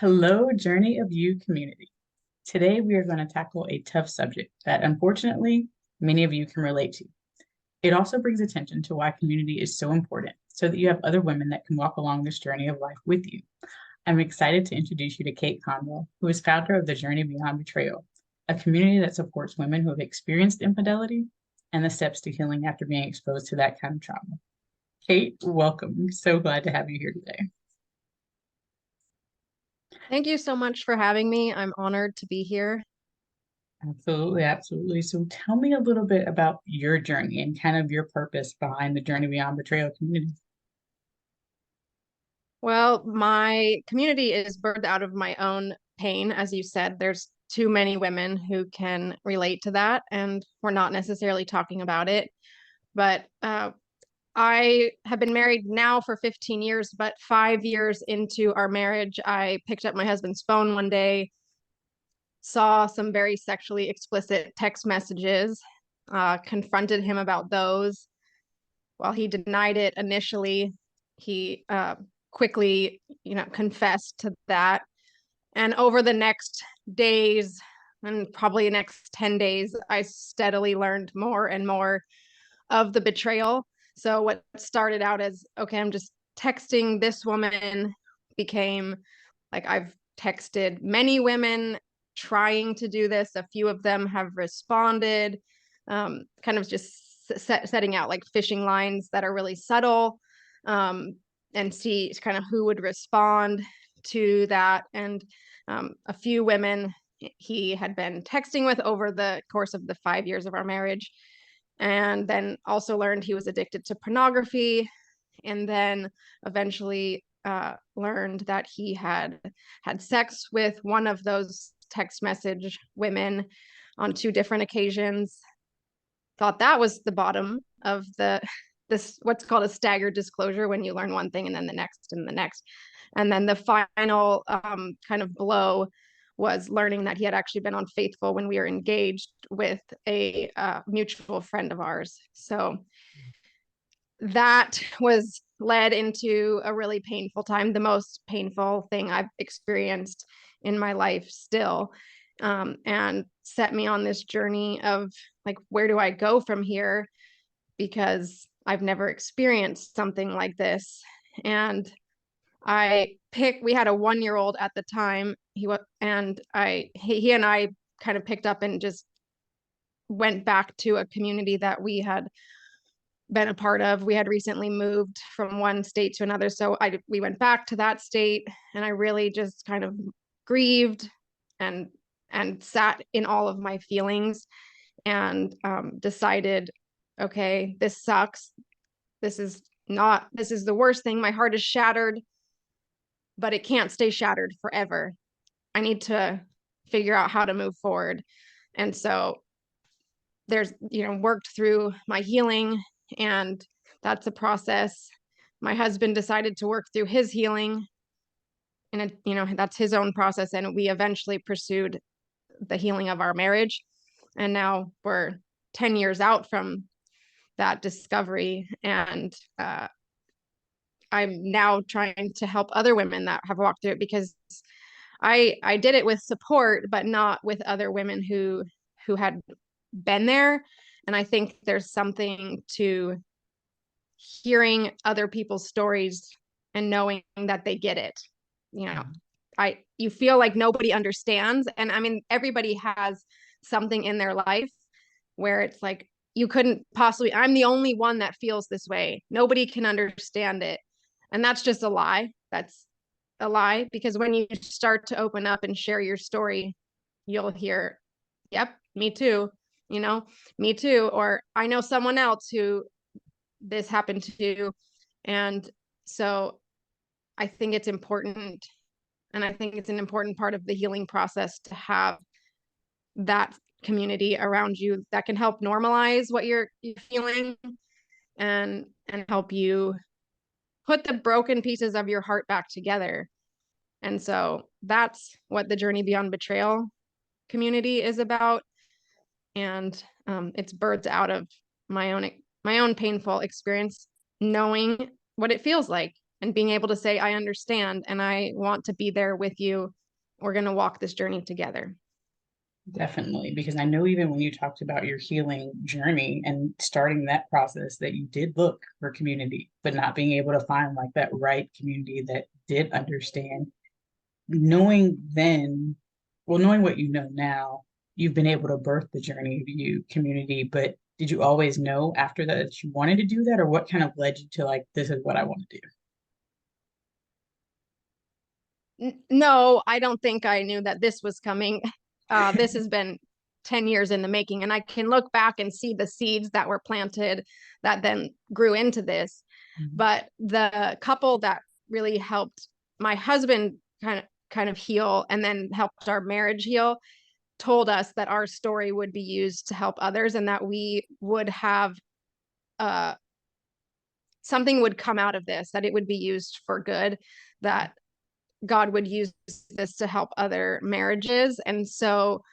Hello, Journey of You community. Today, we are going to tackle a tough subject that unfortunately many of you can relate to. It also brings attention to why community is so important so that you have other women that can walk along this journey of life with you. I'm excited to introduce you to Kate Conwell, who is founder of the Journey Beyond Betrayal, a community that supports women who have experienced infidelity and the steps to healing after being exposed to that kind of trauma. Kate, welcome. I'm so glad to have you here today. Thank you so much for having me. I'm honored to be here. Absolutely, absolutely. So tell me a little bit about your journey and kind of your purpose behind the Journey Beyond Betrayal community. Well, my community is birthed out of my own pain. As you said, there's too many women who can relate to that, and we're not necessarily talking about it. But I have been married now for 15 years, but 5 years into our marriage, I picked up my husband's phone one day, saw some very sexually explicit text messages, confronted him about those. While he denied it initially, he quickly, confessed to that. And over the next days, and probably the next 10 days, I steadily learned more and more of the betrayal. So what started out as, okay, I'm just texting this woman, became like I've texted many women trying to do this. A few of them have responded, kind of just setting out like fishing lines that are really subtle, um, and see kind of who would respond to that. And a few women he had been texting with over the course of the 5 years of our marriage. And then also learned he was addicted to pornography. And then eventually learned that he had had sex with one of those text message women on two different occasions. Thought that was the bottom of this what's called a staggered disclosure, when you learn one thing and then the next and the next. And then the final kind of blow was learning that he had actually been unfaithful when we were engaged with a mutual friend of ours. So that was led into a really painful time, the most painful thing I've experienced in my life still, and set me on this journey of like, where do I go from here? Because I've never experienced something like this. And we had a 1 year old at the time. He and I kind of picked up and just went back to a community that we had been a part of. We had recently moved from one state to another. So we went back to that state, and I really just kind of grieved and sat in all of my feelings, and decided, okay, this sucks. This is the worst thing. My heart is shattered, but it can't stay shattered forever. I need to figure out how to move forward. And so there's, worked through my healing, and that's a process. My husband decided to work through his healing, and that's his own process. And we eventually pursued the healing of our marriage. And now we're 10 years out from that discovery. And I'm now trying to help other women that have walked through it, because I did it with support, but not with other women who had been there. And I think there's something to hearing other people's stories and knowing that they get it. You know, you feel like nobody understands. And I mean, everybody has something in their life where it's like, you couldn't possibly, I'm the only one that feels this way. Nobody can understand it. And that's just a lie. That's a lie, because when you start to open up and share your story, you'll hear, yep, me too, me too. Or I know someone else who this happened to. And so I think it's important. And I think it's an important part of the healing process to have that community around you that can help normalize what you're feeling, and help you put the broken pieces of your heart back together. And so that's what the Journey Beyond Betrayal community is about. And it's birthed out of my own painful experience, knowing what it feels like and being able to say, I understand and I want to be there with you. We're going to walk this journey together. Definitely, because I know even when you talked about your healing journey and starting that process, that you did look for community, but not being able to find like that right community that did understand. Knowing then, well, knowing what you know now, you've been able to birth the Journey of You community, but did you always know after that you wanted to do that, or what kind of led you to like, this is what I want to do? No, I don't think I knew that this was coming. This has been 10 years in the making, and I can look back and see the seeds that were planted that then grew into this. Mm-hmm. But the couple that really helped my husband kind of heal and then helped our marriage heal told us that our story would be used to help others, and that we would have something would come out of this, that it would be used for good, that God would use this to help other marriages. And so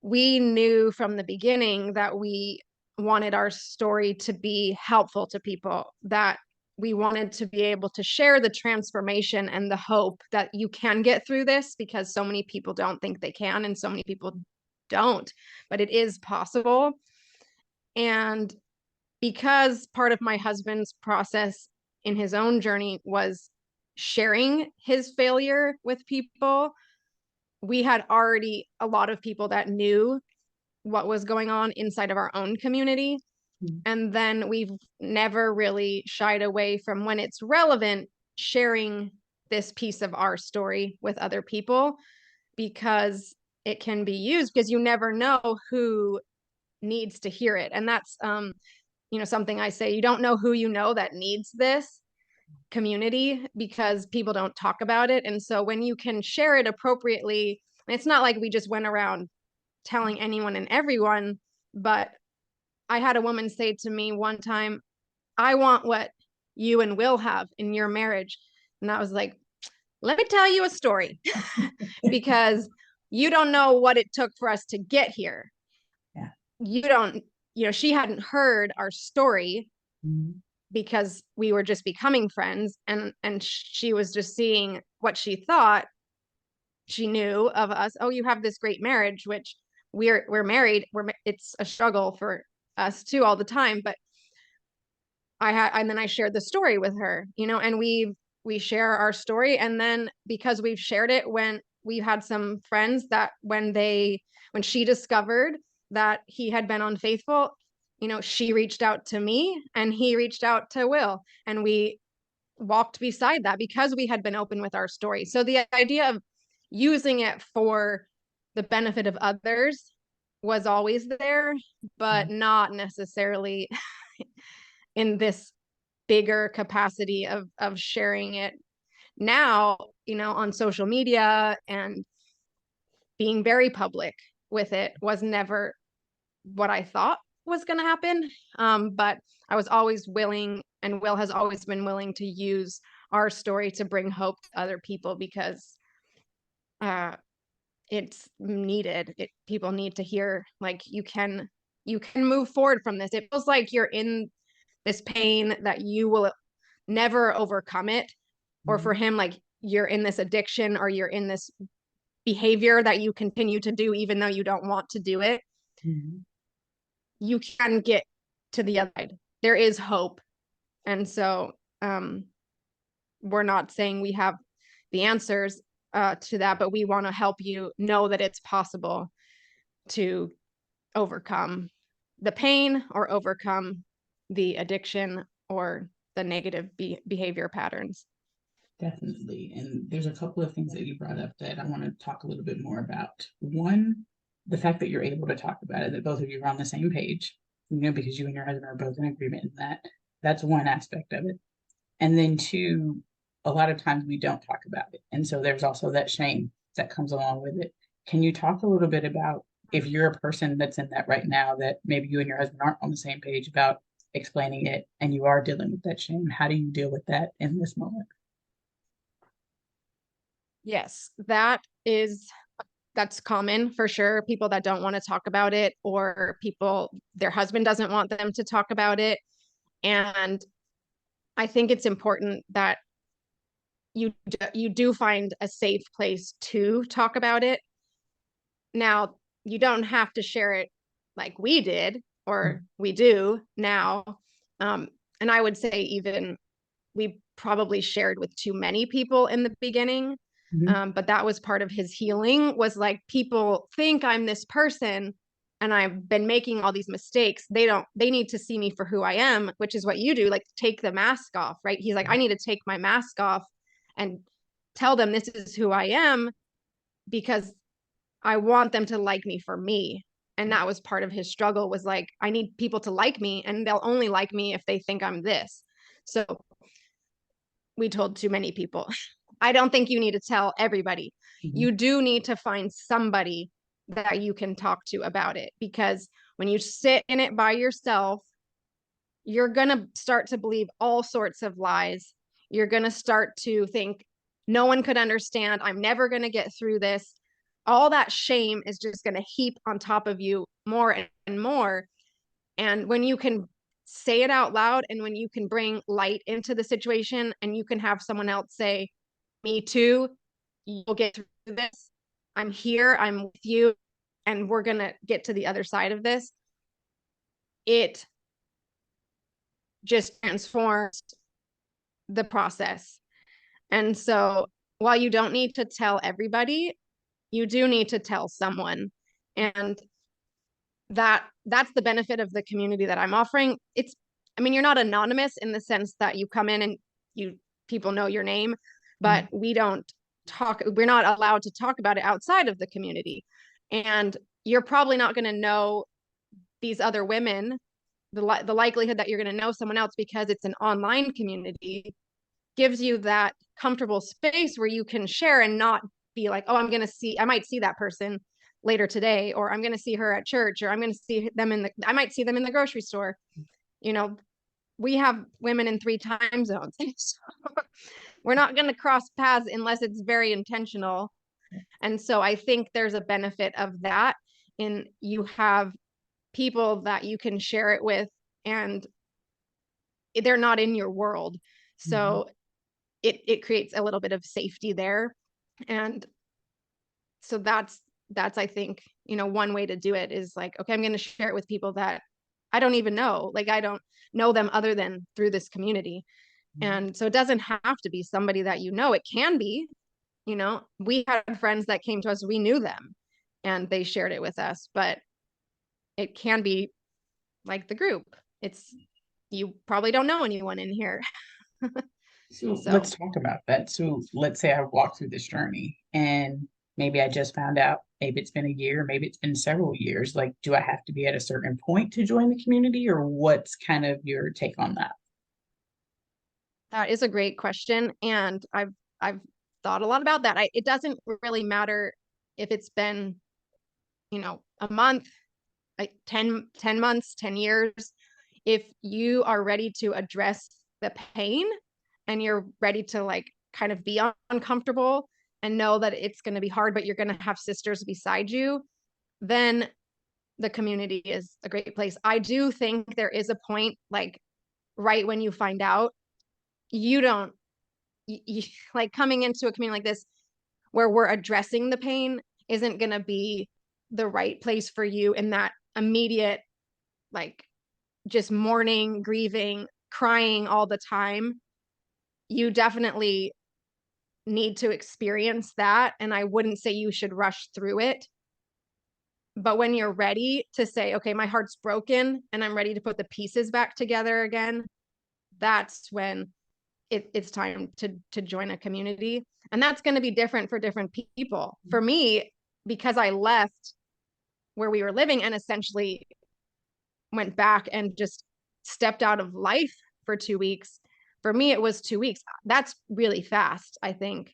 we knew from the beginning that we wanted our story to be helpful to people, that we wanted to be able to share the transformation and the hope that you can get through this, because so many people don't think they can, and so many people don't, but it is possible. And because part of my husband's process in his own journey was sharing his failure with people, we had already a lot of people that knew what was going on inside of our own community. Mm-hmm. And then we've never really shied away from, when it's relevant, sharing this piece of our story with other people, because it can be used, because you never know who needs to hear it. And that's something I say, you don't know who you know that needs this community, because people don't talk about it. And so when you can share it appropriately, it's not like we just went around telling anyone and everyone, but I had a woman say to me one time, I want what you and Will have in your marriage. And I was like, let me tell you a story, because you don't know what it took for us to get here. Yeah. You don't, she hadn't heard our story. Mm-hmm. Because we were just becoming friends, and she was just seeing what she thought she knew of us. Oh, you have this great marriage, which we're married. It's a struggle for us too all the time. But and then I shared the story with her, and we share our story. And then because we've shared it, when we had some friends that when she discovered that he had been unfaithful, she reached out to me and he reached out to Will, and we walked beside that because we had been open with our story. So the idea of using it for the benefit of others was always there, but not necessarily in this bigger capacity of sharing it now, on social media and being very public with it was never what I thought was going to happen. But I was always willing, and Will has always been willing, to use our story to bring hope to other people, because it's needed. People need to hear, like, you can move forward from this. It feels like you're in this pain that you will never overcome it. Mm-hmm. Or for him, like, you're in this addiction, or you're in this behavior that you continue to do even though you don't want to do it. Mm-hmm. You can get to the other side. There is hope. And so we're not saying we have the answers to that, but we want to help you know that it's possible to overcome the pain, or overcome the addiction, or the negative behavior patterns. Definitely. And there's a couple of things that you brought up that I want to talk a little bit more about. One, the fact that you're able to talk about it, that both of you are on the same page, because you and your husband are both in agreement in that. That's one aspect of it. And then two, a lot of times we don't talk about it. And so there's also that shame that comes along with it. Can you talk a little bit about, if you're a person that's in that right now, that maybe you and your husband aren't on the same page about explaining it, and you are dealing with that shame, how do you deal with that in this moment? Yes, that's common for sure. People that don't want to talk about it, or their husband doesn't want them to talk about it. And I think it's important that you do find a safe place to talk about it. Now, you don't have to share it like we did, or we do now. And I would say even we probably shared with too many people in the beginning. Mhm. But that was part of his healing, was like, people think I'm this person and I've been making all these mistakes. They need to see me for who I am, which is what you do, like take the mask off, right? He's like, I need to take my mask off and tell them this is who I am, because I want them to like me for me. And that was part of his struggle, was like, I need people to like me, and they'll only like me if they think I'm this. So we told too many people. I don't think you need to tell everybody. Mhm. You do need to find somebody that you can talk to about it, because when you sit in it by yourself, you're going to start to believe all sorts of lies. You're going to start to think, no one could understand. I'm never going to get through this. All that shame is just going to heap on top of you more and more. And when you can say it out loud, and when you can bring light into the situation, and you can have someone else say, me too, you'll get through this. I'm here, I'm with you, and we're going to get to the other side of this. It just transforms the process. And so while you don't need to tell everybody, you do need to tell someone. And that's the benefit of the community that I'm offering. It's, I mean, you're not anonymous in the sense that you come in and people know your name, but we're not allowed to talk about it outside of the community. And you're probably not going to know these other women, the likelihood that you're going to know someone else because it's an online community gives you that comfortable space where you can share and not be like, oh, I might see that person later today, or I'm going to see her at church, or I might see them in the grocery store. You know, we have women in 3 time zones. So we're not going to cross paths unless it's very intentional. And so I think there's a benefit of that, in you have people that you can share it with, and they're not in your world. Mhm. So it creates a little bit of safety there. And so that's I think, one way to do it is like, okay, I'm going to share it with people that I don't even know. Like, I don't know them other than through this community. Mhm. And so it doesn't have to be somebody that it can be, we had friends that came to us, we knew them, and they shared it with us. But it can be like the group. It's, you probably don't know anyone in here. So So let's talk about that. So let's say I walked through this journey and maybe I just found out, maybe it's been a year, maybe it's been several years. Like, do I have to be at a certain point to join the community, or what's kind of your take on that? that is a great question. And I've thought a lot about that. It doesn't really matter if it's been, a month, like 10 months, 10 years. If you are ready to address the pain, and you're ready to like kind of be uncomfortable and know that it's going to be hard, but you're going to have sisters beside you, then the community is a great place. I do think there is a point, like right when you find out, you don't, like coming into a community like this where we're addressing the pain isn't going to be the right place for you in that immediate, like, just mourning, grieving, crying all the time. You definitely need to experience that. And I wouldn't say you should rush through it. But when you're ready to say, okay, my heart's broken and I'm ready to put the pieces back together again, that's when it's time to join a community. And that's going to be different for different people. For me, because I left where we were living and essentially went back and just stepped out of life for 2 weeks. For me, it was 2 weeks. That's really fast, I think.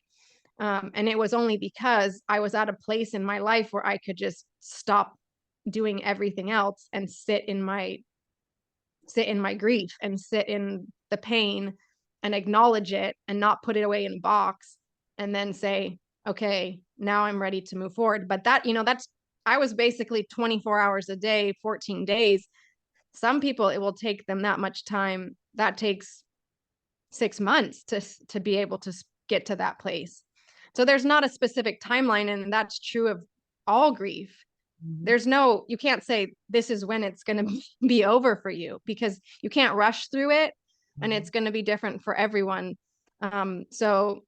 And it was only because I was at a place in my life where I could just stop doing everything else and sit in my grief and sit in the pain and acknowledge it and not put it away in a box, and then say, okay, now I'm ready to move forward. But that's, I was basically 24 hours a day, 14 days. Some people, it will take them that much time. That takes 6 months to be able to get to that place. So there's not a specific timeline, and that's true of all grief. There's no, you can't say this is when it's going to be over for you, because you can't rush through it, and it's going to be different for everyone. So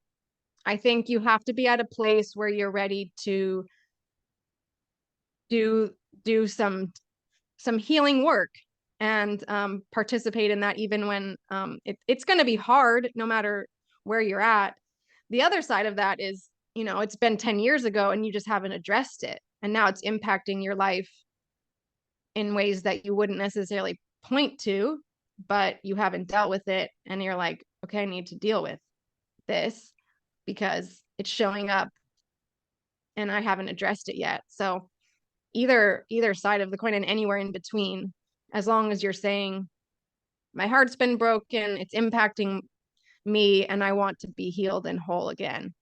I think you have to be at a place where you're ready to do some healing work, and participate in that, even when it's going to be hard, no matter where you're at. The other side of that is, it's been 10 years ago and you just haven't addressed it, and now it's impacting your life in ways that you wouldn't necessarily point to, but you haven't dealt with it, and you're like, okay, I need to deal with this because it's showing up and I haven't addressed it yet. So either side of the coin, and anywhere in between, as long as you're saying, my heart's been broken, it's impacting me, and I want to be healed and whole again.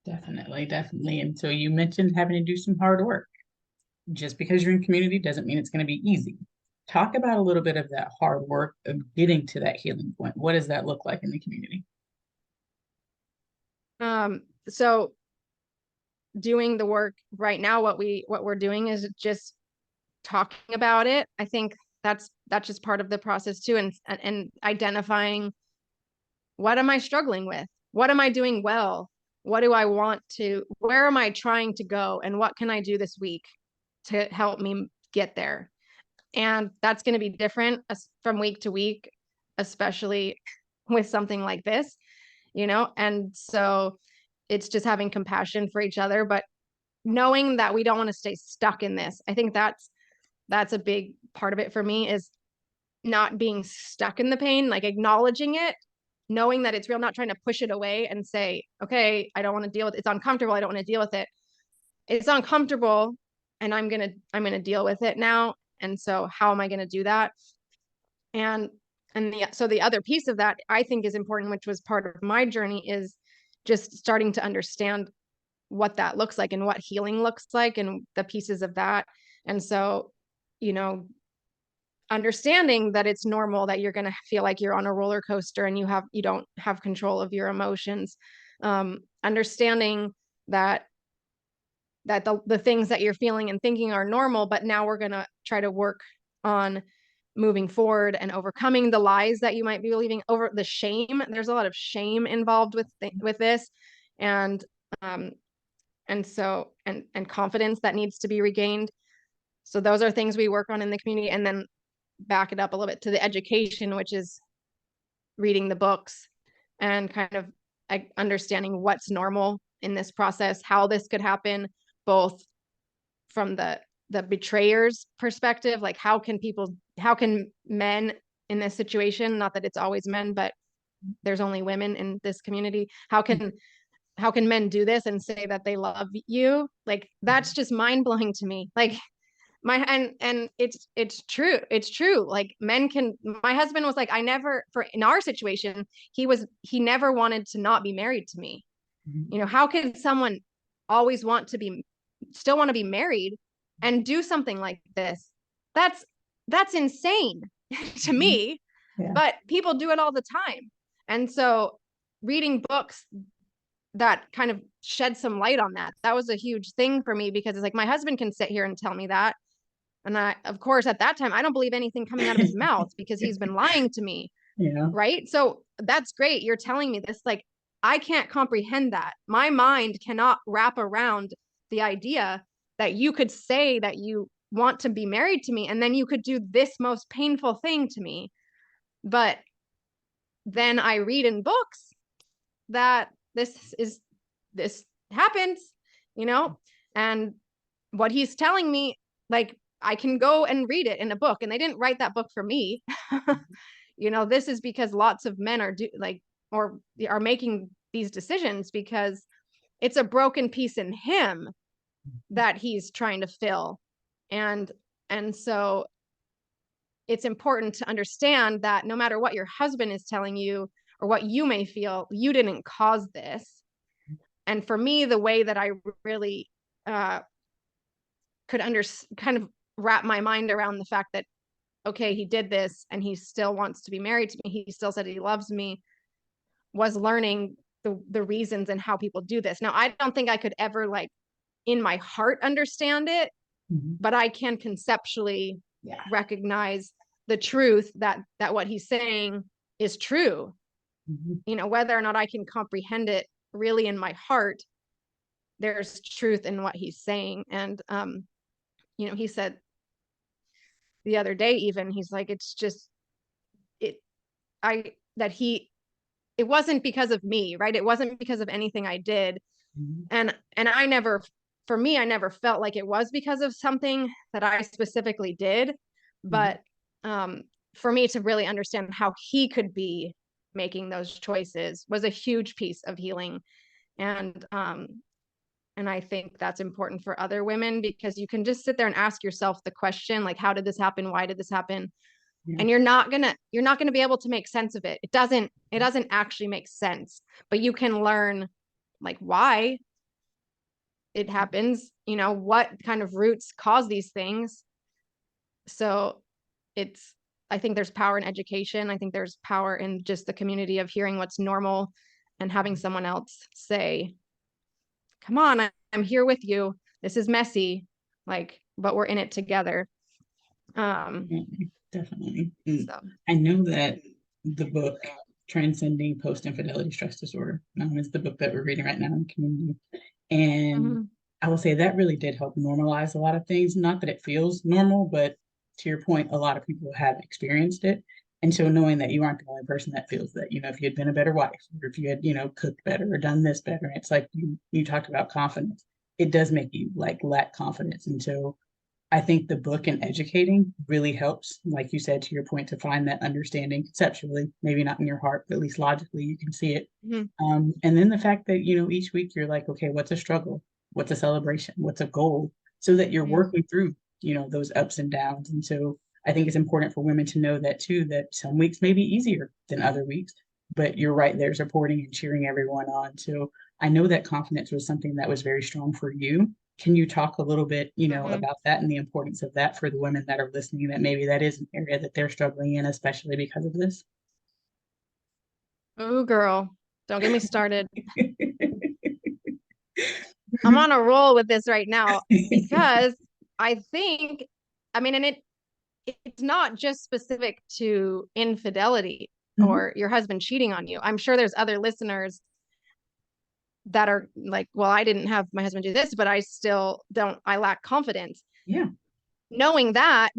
Definitely, definitely. And so you mentioned having to do some hard work. Just because you're in community doesn't mean it's going to be easy. Talk about a little bit of that hard work of getting to that healing point. What does that look like in the community? So doing the work right now, what we're doing is just talking about it. I think that's just part of the process too, and identifying, what am I struggling with? What am I doing well? What do I want to, where am I trying to go? And what can I do this week to help me get there? And that's going to be different from week to week, especially with something like this, And so it's just having compassion for each other, but knowing that we don't want to stay stuck in this. I think that's a big part of it for me, is not being stuck in the pain, like acknowledging it, knowing that it's real, not trying to push it away and say, okay, I don't want to deal with it. It's uncomfortable. I don't want to deal with it. It's uncomfortable, and I'm going to deal with it now. And so how am I going to do that? And so the other piece of that I think is important, which was part of my journey, is just starting to understand what that looks like and what healing looks like and the pieces of that. And so, understanding that it's normal that you're going to feel like you're on a roller coaster and you don't have control of your emotions. Understanding that the things that you're feeling and thinking are normal, but now we're going to try to work on moving forward and overcoming the lies that you might be believing, over the shame. There's a lot of shame involved with this, and so confidence that needs to be regained. So those are things we work on in the community, and then back it up a little bit to the education, which is reading the books and kind of understanding what's normal in this process, how this could happen, both from the betrayer's perspective, like how can men in this situation, not that it's always men, but there's only women in this community, how can men do this and say that they love you? Like, that's just mind-blowing to me. Like, and it's true. Like, men can, my husband was like, in our situation, he never wanted to not be married to me. How can someone always still want to be married and do something like this? That's insane to me. Yeah. But people do it all the time. And so reading books that kind of shed some light on that was a huge thing for me, because it's like, my husband can sit here and tell me that, and of course, at that time, I don't believe anything coming out of his mouth, because he's been lying to me. Yeah. Right. So that's great. You're telling me this. Like, I can't comprehend that. My mind cannot wrap around the idea that you could say that you want to be married to me, and then you could do this most painful thing to me. But then I read in books that this happens, and what he's telling me, like, I can go and read it in a book, and they didn't write that book for me. This is because lots of men are making these decisions because it's a broken piece in him that he's trying to fill. And so it's important to understand that no matter what your husband is telling you or what you may feel, you didn't cause this. And for me, the way that I really could kind of wrap my mind around the fact that, okay, he did this and he still wants to be married to me, he still said he loves me, was learning the reasons and how people do this. Now, I don't think I could ever like in my heart understand it, but I can conceptually recognize the truth that what he's saying is true. You know, whether or not I can comprehend it really in my heart, there's truth in what he's saying. And you know, he said the other day, even, he's like, it's just it it wasn't because of me, right? It wasn't because of anything I did. And I never, for me, I never felt like it was because of something that I specifically did. But for me to really understand how he could be making those choices was a huge piece of healing. And I think that's important for other women, because you can just sit there and ask yourself the question, like, how did this happen? Why did this happen? And you're not gonna be able to make sense of it. It doesn't actually make sense, but you can learn like why it happens, you know, what kind of roots cause these things. So I think there's power in education. I think there's power in just the community of hearing what's normal and having someone else say, come on, I'm here with you. This is messy, like, but we're in it together. Definitely. So. I know that the book Transcending Post-Infidelity Stress Disorder is the book that we're reading right now in the community. And I will say that really did help normalize a lot of things. Not that it feels normal, but to your point, a lot of people have experienced it. And so knowing that you aren't the only person that feels that, you know, if you had been a better wife, or if you had, you know, cooked better or done this better, it's like you talked about confidence. It does make you like lack confidence. And so I think the book and educating really helps, like you said, to your point, to find that understanding conceptually, maybe not in your heart, but at least logically you can see it. And then the fact that, you know, each week you're like, okay, what's a struggle? What's a celebration? What's a goal? So that you're working through, you know, those ups and downs. And so I think it's important for women to know that too, that some weeks may be easier than other weeks, but you're right there supporting and cheering everyone on. So I know that confidence was something that was very strong for you. Can you talk a little bit, you know, about that and the importance of that for the women that are listening, that maybe that is an area that they're struggling in, especially because of this? Oh, girl, don't get me started. I'm on a roll with this right now, because I think, I mean, and it's not just specific to infidelity or your husband cheating on you. I'm sure there's other listeners that are like, well, I didn't have my husband do this, but I lack confidence. Yeah. Knowing that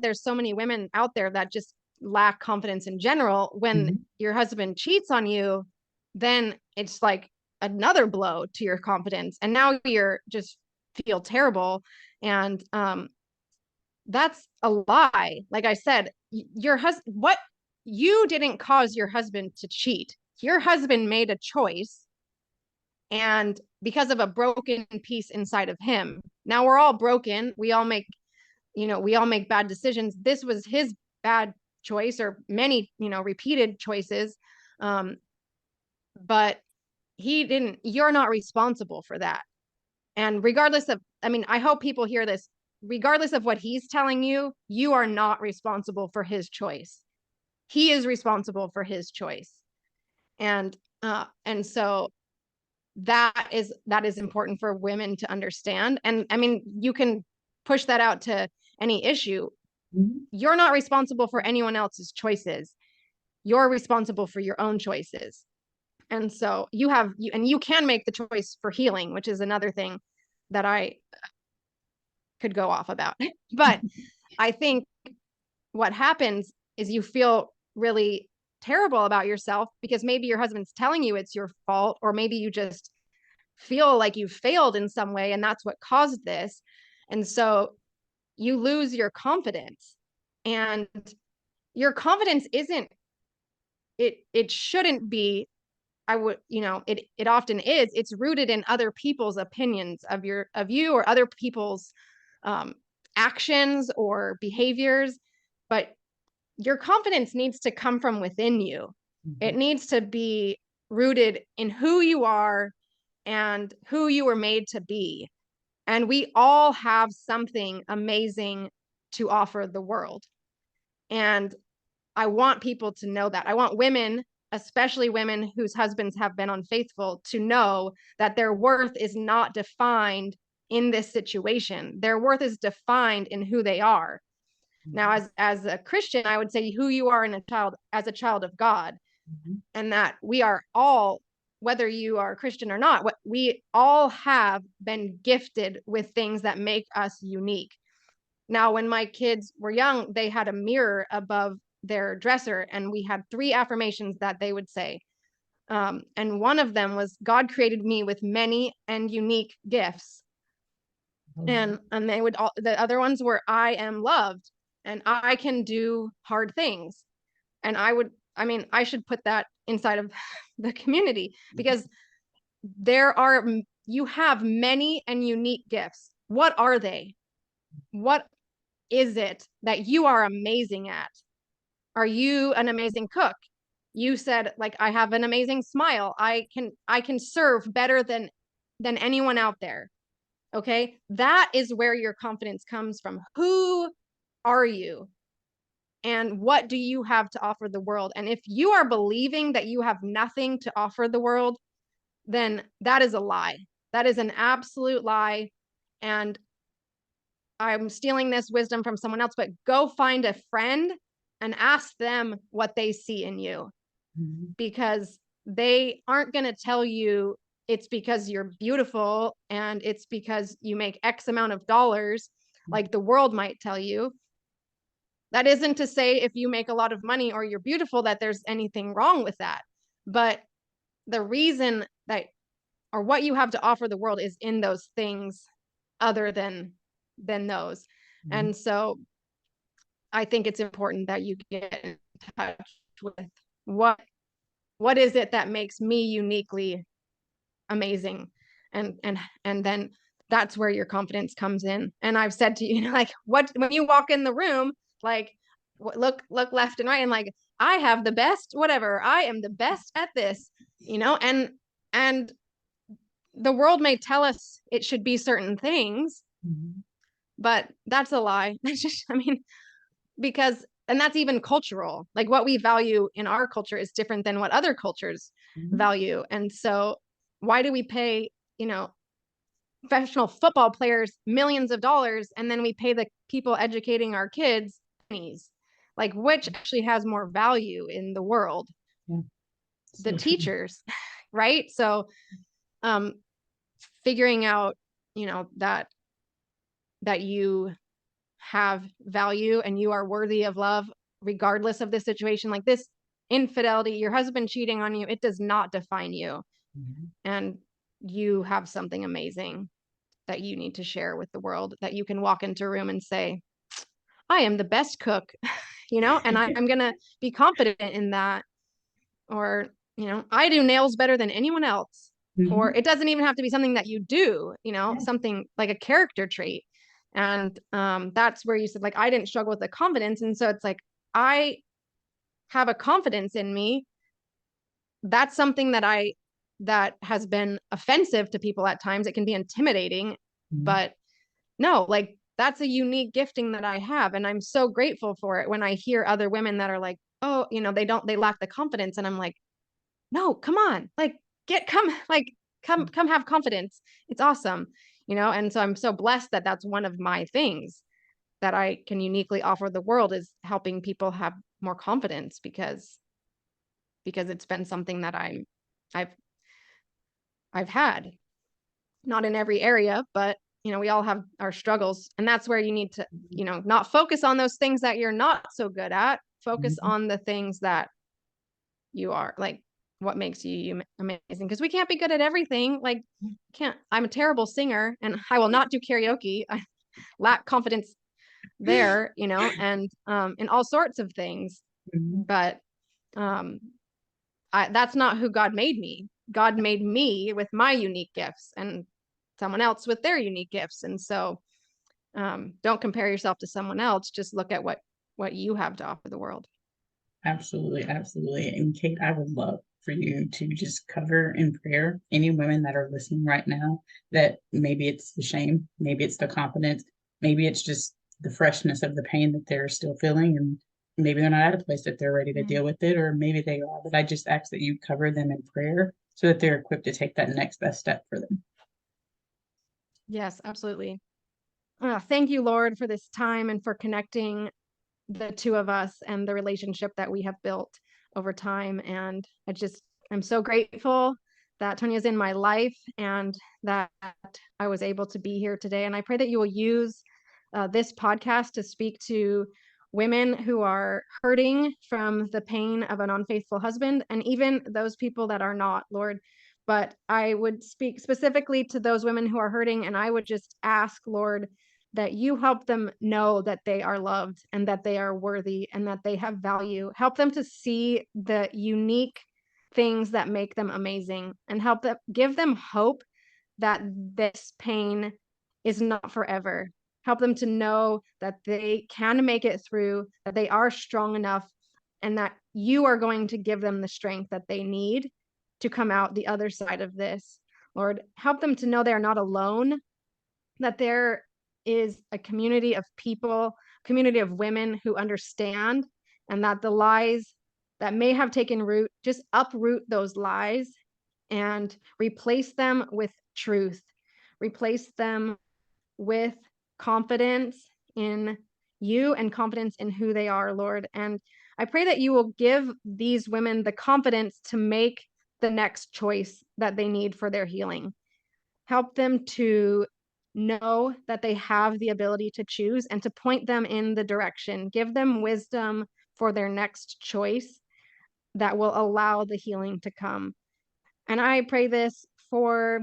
there's so many women out there that just lack confidence in general, when your husband cheats on you, then it's like another blow to your confidence. And now you're just feel terrible. And that's a lie. Like I said, your husband, you didn't cause your husband to cheat. Your husband made a choice, and because of a broken piece inside of him. Now we're all broken. We all make bad decisions. This was his bad choice, or many, repeated choices. But you're not responsible for that. And regardless of, I hope people hear this, regardless of what he's telling you, you are not responsible for his choice. He is responsible for his choice. And so that is important for women to understand. And you can push that out to any issue. You're not responsible for anyone else's choices. You're responsible for your own choices. And so you can make the choice for healing, which is another thing that I could go off about. But I think what happens is you feel really terrible about yourself, because maybe your husband's telling you it's your fault, or maybe you just feel like you failed in some way and that's what caused this. And so you lose your confidence, and your confidence it shouldn't be, it often is, it's rooted in other people's opinions of you, or other people's actions or behaviors. But your confidence needs to come from within you. It needs to be rooted in who you are and who you were made to be. And we all have something amazing to offer the world. And I want people to know that. I want women especially women whose husbands have been unfaithful, to know that their worth is not defined in this situation. Their worth is defined in who they are. Now, as a Christian, I would say who you are as a child of God, and that we are all, whether you are a Christian or not, we all have been gifted with things that make us unique. Now, when my kids were young, they had a mirror above their dresser, and we had 3 affirmations that they would say. And one of them was, God created me with many and unique gifts. And they would the other ones were, I am loved and I can do hard things. And I should put that inside of the community, because you have many and unique gifts. What are they? What is it that you are amazing at? Are you an amazing cook? You said, like, I have an amazing smile. I can serve better than anyone out there. Okay. That is where your confidence comes from. Who are you? And what do you have to offer the world? And if you are believing that you have nothing to offer the world, then that is a lie. That is an absolute lie. And I'm stealing this wisdom from someone else, but go find a friend and ask them what they see in you, because they aren't going to tell you it's because you're beautiful and it's because you make X amount of dollars, like the world might tell you. That isn't to say if you make a lot of money or you're beautiful that there's anything wrong with that. But the reason that, or what you have to offer the world, is in those things other than those. And so I think it's important that you get in touch with what is it that makes me uniquely amazing, and then that's where your confidence comes in. And I've said to you, like, what, when you walk in the room, like, look left and right, and like, I have the best, whatever, I am the best at this, and the world may tell us it should be certain things, but that's a lie. That's just, because, and that's even cultural, like what we value in our culture is different than what other cultures value. And so why do we pay, professional football players millions of dollars, and then we pay the people educating our kids pennies? Like, which actually has more value in the world? The teachers, right? So figuring out, that you have value and you are worthy of love regardless of the situation. Like this infidelity, your husband cheating on you, it does not define you. And you have something amazing that you need to share with the world, that you can walk into a room and say, I am the best cook, and I'm going to be confident in that. Or, I do nails better than anyone else. Or it doesn't even have to be something that you do, something like a character trait. And that's where you said, like, I didn't struggle with the confidence. And so it's like, I have a confidence in me. That's something that has been offensive to people at times. It can be intimidating, but no, like, that's a unique gifting that I have. And I'm so grateful for it when I hear other women that are like, oh, they lack the confidence. And I'm like, no, come on, like, come have confidence. It's awesome. And so I'm so blessed that that's one of my things that I can uniquely offer the world, is helping people have more confidence, because it's been something that I've had, not in every area, but we all have our struggles. And that's where you need to, not focus on those things that you're not so good at. Focus on the things that you are, like, what makes you amazing, because we can't be good at everything. Like, I'm a terrible singer and I will not do karaoke. I lack confidence there, and in all sorts of things. But that's not who God made me. God made me with my unique gifts, and someone else with their unique gifts. And so don't compare yourself to someone else. Just look at what you have to offer the world. Absolutely, absolutely. And Kate, I would love for you to just cover in prayer any women that are listening right now, that maybe it's the shame, maybe it's the confidence, maybe it's just the freshness of the pain that they're still feeling, and maybe they're not at a place that they're ready to Mm. deal with it, or maybe they are, but I just ask that you cover them in prayer so that they're equipped to take that next best step for them. Yes, absolutely. Thank you, Lord, for this time and for connecting the two of us and the relationship that we have built over time. And I'm so grateful that Tonia's in my life and that I was able to be here today. And I pray that you will use this podcast to speak to women who are hurting from the pain of an unfaithful husband, and even those people that are not, Lord. But I would speak specifically to those women who are hurting, and I would just ask, Lord, that you help them know that they are loved and that they are worthy and that they have value. Help them to see the unique things that make them amazing, and help them, give them hope that this pain is not forever. Help them to know that they can make it through, that they are strong enough, and that you are going to give them the strength that they need to come out the other side of this. Lord, help them to know they are not alone, that there is a community of people, community of women who understand, and that the lies that may have taken root, just uproot those lies and replace them with truth. Replace them with confidence in you and confidence in who they are, Lord. And I pray that you will give these women the confidence to make the next choice that they need for their healing. Help them to know that they have the ability to choose and to point them in the direction. Give them wisdom for their next choice that will allow the healing to come. And I pray this for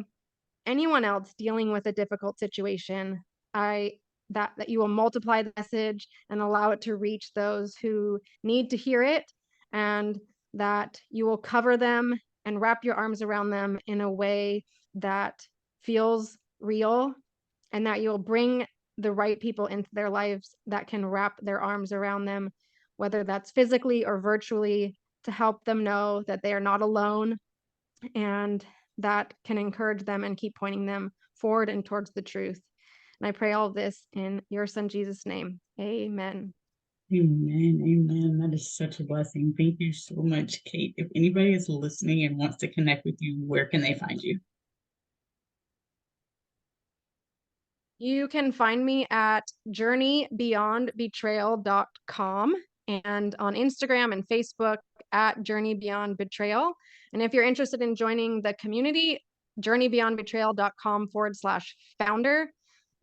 anyone else dealing with a difficult situation. I that you will multiply the message and allow it to reach those who need to hear it, and that you will cover them and wrap your arms around them in a way that feels real, and that you'll bring the right people into their lives that can wrap their arms around them, whether that's physically or virtually, to help them know that they are not alone, and that can encourage them and keep pointing them forward and towards the truth. And I pray all of this in your son, Jesus' name. Amen. Amen. Amen. That is such a blessing. Thank you so much, Kate. If anybody is listening and wants to connect with you, where can they find you? You can find me at journeybeyondbetrayal.com and on Instagram and Facebook at Journey Beyond Betrayal. And if you're interested in joining the community, journeybeyondbetrayal.com/founder.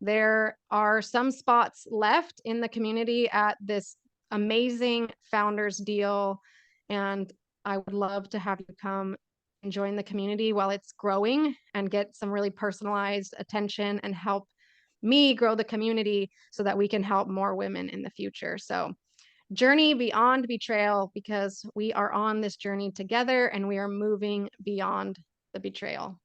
There are some spots left in the community at this amazing founders deal. And I would love to have you come and join the community while it's growing and get some really personalized attention and help me grow the community so that we can help more women in the future. So Journey Beyond Betrayal, because we are on this journey together and we are moving beyond the betrayal.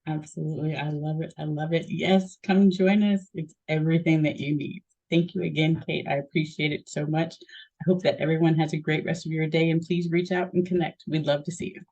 Absolutely. I love it. I love it. Yes, come join us. It's everything that you need. Thank you again, Kate. I appreciate it so much. I hope that everyone has a great rest of your day, and please reach out and connect. We'd love to see you.